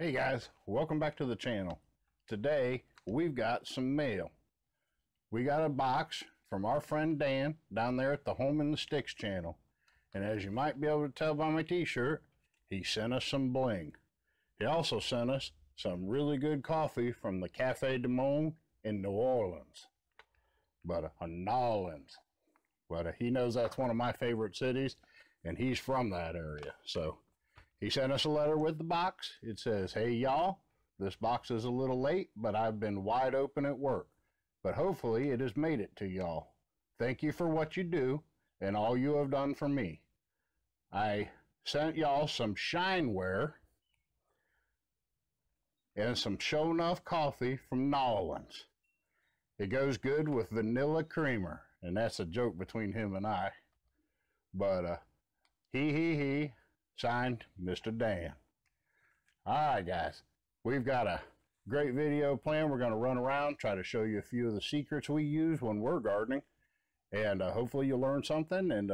Hey guys, welcome back to the channel. Today we've got some mail. We got a box from our friend Dan down there at the Home in the Sticks channel. And as you might be able to tell by my t-shirt, he sent us some bling. He also sent us some really good coffee from the Cafe du Monde in New Orleans. But he knows that's one of my favorite cities and he's from that area. So he sent us a letter with the box. It says, "Hey y'all, this box is a little late, but I've been wide open at work. But hopefully it has made it to y'all. Thank you for what you do and all you have done for me. I sent y'all some shineware and some show enough coffee from New Orleans. It goes good with vanilla creamer." And that's a joke between him and I. But he. Signed, Mr. Dan. Alright guys, we've got a great video planned. We're going to run around, try to show you a few of the secrets we use when we're gardening. And hopefully you'll learn something, and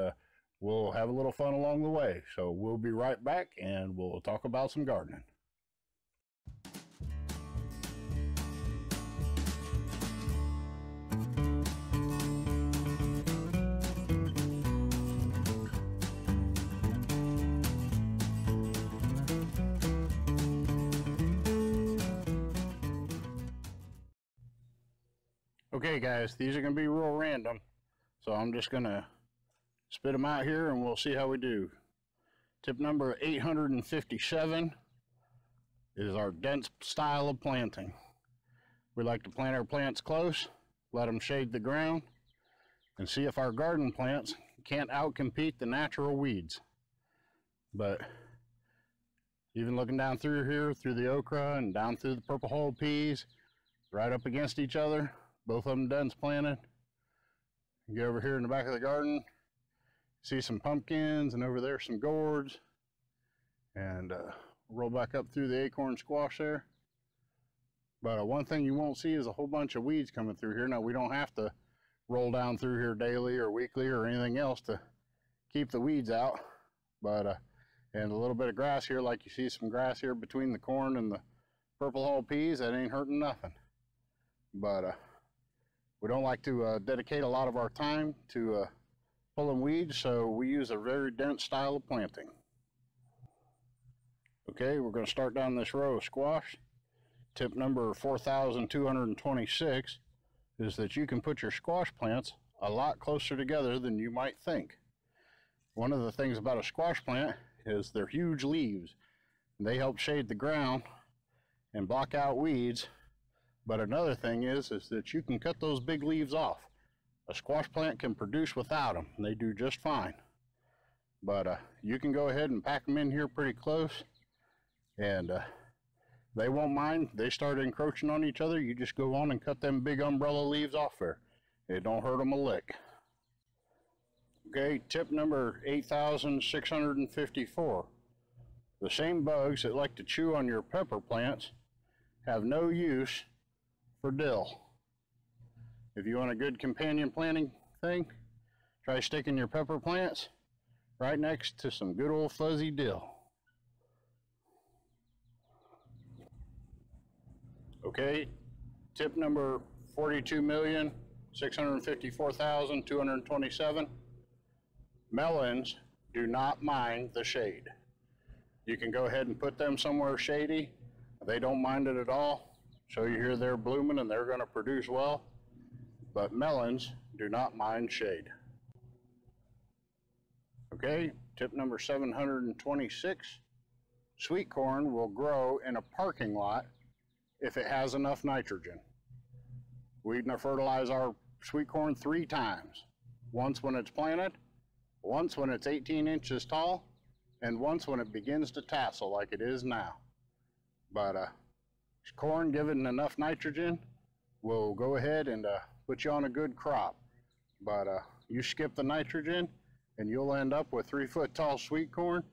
we'll have a little fun along the way. So we'll be right back and we'll talk about some gardening. Okay guys, these are going to be real random, so I'm just going to spit them out here and we'll see how we do. Tip number 857 is our dense style of planting. We like to plant our plants close, let them shade the ground, and see if our garden plants can't outcompete the natural weeds. But even looking down through here, through the okra and down through the purple hull peas, right up against each other, both of them dense planted. You get over here in the back of the garden, see some pumpkins, and over there some gourds. And roll back up through the acorn squash there. But one thing you won't see is a whole bunch of weeds coming through here. Now, we don't have to roll down through here daily or weekly or anything else to keep the weeds out. But and a little bit of grass here, like you see some grass here between the corn and the purple hull peas, that ain't hurting nothing. But we don't like to dedicate a lot of our time to pulling weeds, so we use a very dense style of planting. Okay, we're going to start down this row of squash. Tip number 4226 is that you can put your squash plants a lot closer together than you might think. One of the things about a squash plant is their huge leaves. They help shade the ground and block out weeds. But another thing is that you can cut those big leaves off. A squash plant can produce without them. They do just fine. But you can go ahead and pack them in here pretty close. And they won't mind. They start encroaching on each other. You just go on and cut them big umbrella leaves off there. It don't hurt them a lick. Okay, tip number 8654. The same bugs that like to chew on your pepper plants have no use for dill. If you want a good companion planting thing, try sticking your pepper plants right next to some good old fuzzy dill. Okay, tip number 42,654,227. Melons do not mind the shade. You can go ahead and put them somewhere shady. They don't mind it at all. So you hear they're blooming and they're going to produce well. But melons do not mind shade. Okay, tip number 726. Sweet corn will grow in a parking lot if it has enough nitrogen. We fertilize our sweet corn 3 times. Once when it's planted, once when it's 18 inches tall, and once when it begins to tassel like it is now. But corn given enough nitrogen will go ahead and put you on a good crop. But you skip the nitrogen and you'll end up with 3-foot tall sweet corn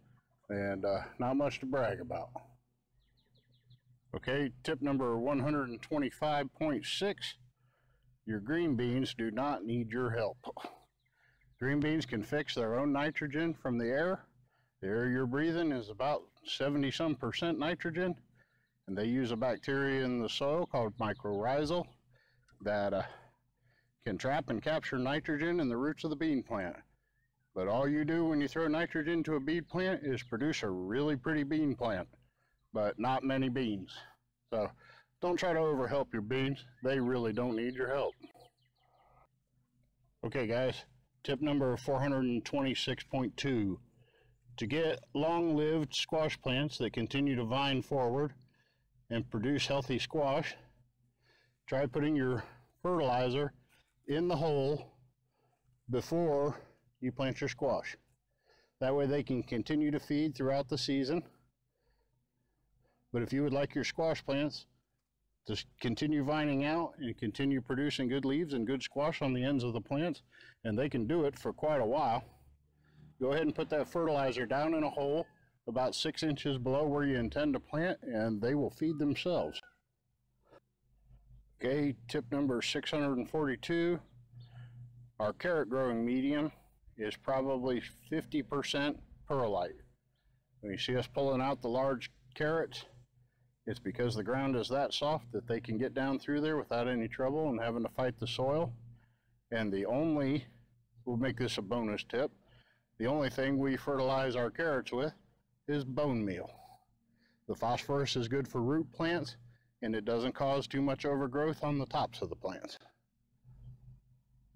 and not much to brag about. Okay, tip number 125.6. Your green beans do not need your help. Green beans can fix their own nitrogen from the air. The air you're breathing is about 70-some% nitrogen, and they use a bacteria in the soil called mycorrhizal that can trap and capture nitrogen in the roots of the bean plant. But all you do when you throw nitrogen to a bean plant is produce a really pretty bean plant, but not many beans. So don't try to overhelp your beans. They really don't need your help. Okay guys, tip number 426.2. To get long-lived squash plants that continue to vine forward and produce healthy squash, try putting your fertilizer in the hole before you plant your squash. That way they can continue to feed throughout the season. But if you would like your squash plants to continue vining out and continue producing good leaves and good squash on the ends of the plants, and they can do it for quite a while, go ahead and put that fertilizer down in a hole about 6 inches below where you intend to plant, and they will feed themselves. Okay, tip number 642. Our carrot growing medium is probably 50% perlite. When you see us pulling out the large carrots, it's because the ground is that soft that they can get down through there without any trouble and having to fight the soil. And we'll make this a bonus tip, the only thing we fertilize our carrots with is bone meal. The phosphorus is good for root plants, and it doesn't cause too much overgrowth on the tops of the plants.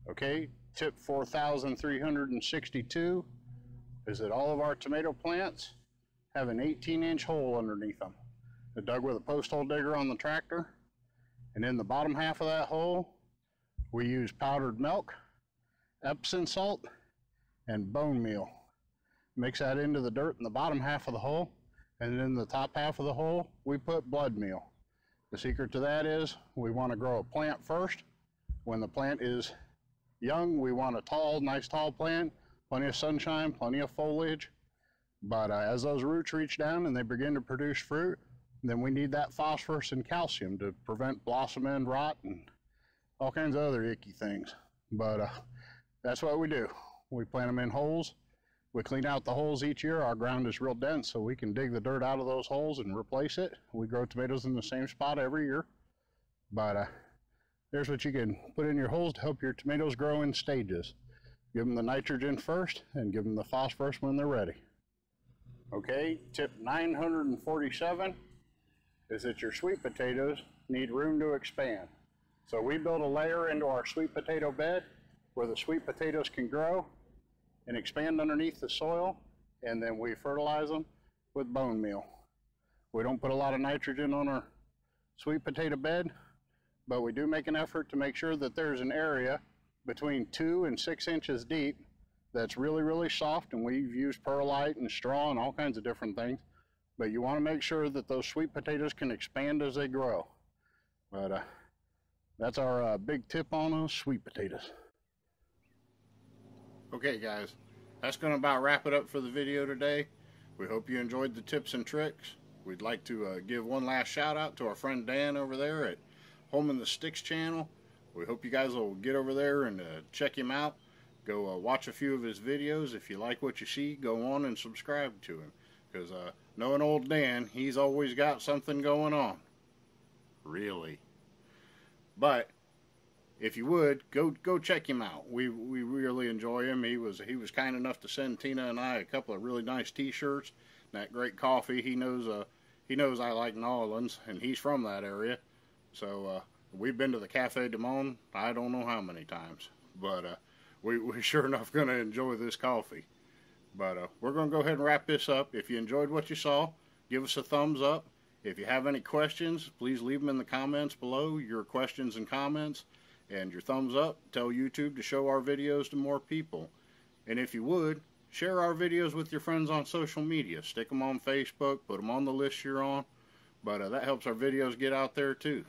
Okay, tip 4362 is that all of our tomato plants have an 18-inch hole underneath them. They're dug with a post hole digger on the tractor, and in the bottom half of that hole, we use powdered milk, Epsom salt, and bone meal. Mix that into the dirt in the bottom half of the hole, and in the top half of the hole, we put blood meal. The secret to that is we want to grow a plant first. When the plant is young, we want a tall, nice tall plant, plenty of sunshine, plenty of foliage. But as those roots reach down and they begin to produce fruit, then we need that phosphorus and calcium to prevent blossom end rot and all kinds of other icky things. But that's what we do. We plant them in holes. We clean out the holes each year. Our ground is real dense, so we can dig the dirt out of those holes and replace it. We grow tomatoes in the same spot every year. But there's what you can put in your holes to help your tomatoes grow in stages. Give them the nitrogen first and give them the phosphorus when they're ready. Okay, tip 947 is that your sweet potatoes need room to expand. So we build a layer into our sweet potato bed where the sweet potatoes can grow and expand underneath the soil, and then we fertilize them with bone meal. We don't put a lot of nitrogen on our sweet potato bed, but we do make an effort to make sure that there's an area between 2 and 6 inches deep that's really, really soft, and we've used perlite and straw and all kinds of different things, but you want to make sure that those sweet potatoes can expand as they grow. But that's our big tip on those sweet potatoes. Okay guys, that's going to about wrap it up for the video today. We hope you enjoyed the tips and tricks. We'd like to give one last shout out to our friend Dan over there at Home in the Sticks channel. We hope you guys will get over there and check him out. Go watch a few of his videos. If you like what you see, go on and subscribe to him. Because knowing old Dan, he's always got something going on. Really. But if you would, go check him out. We really enjoy him. He was kind enough to send Tina and I a couple of really nice T-shirts, that great coffee. He knows I like New Orleans, and he's from that area. So we've been to the Cafe du Monde I don't know how many times, but we're sure enough going to enjoy this coffee. But we're going to go ahead and wrap this up. If you enjoyed what you saw, give us a thumbs up. If you have any questions, please leave them in the comments below, your questions and comments. And your thumbs up, tell YouTube to show our videos to more people. And if you would, share our videos with your friends on social media. Stick them on Facebook, put them on the list you're on. But that helps our videos get out there too.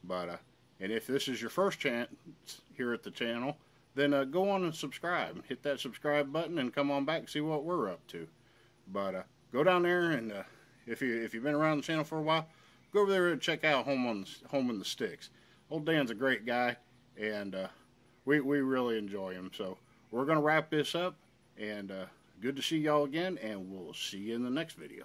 But and if this is your first chance here at the channel, then go on and subscribe. Hit that subscribe button and come on back and see what we're up to. But go down there, and if you've been around the channel for a while, go over there and check out Home in the Sticks. Old Dan's a great guy. And we really enjoy him. So we're going to wrap this up, and good to see y'all again, and we'll see you in the next video.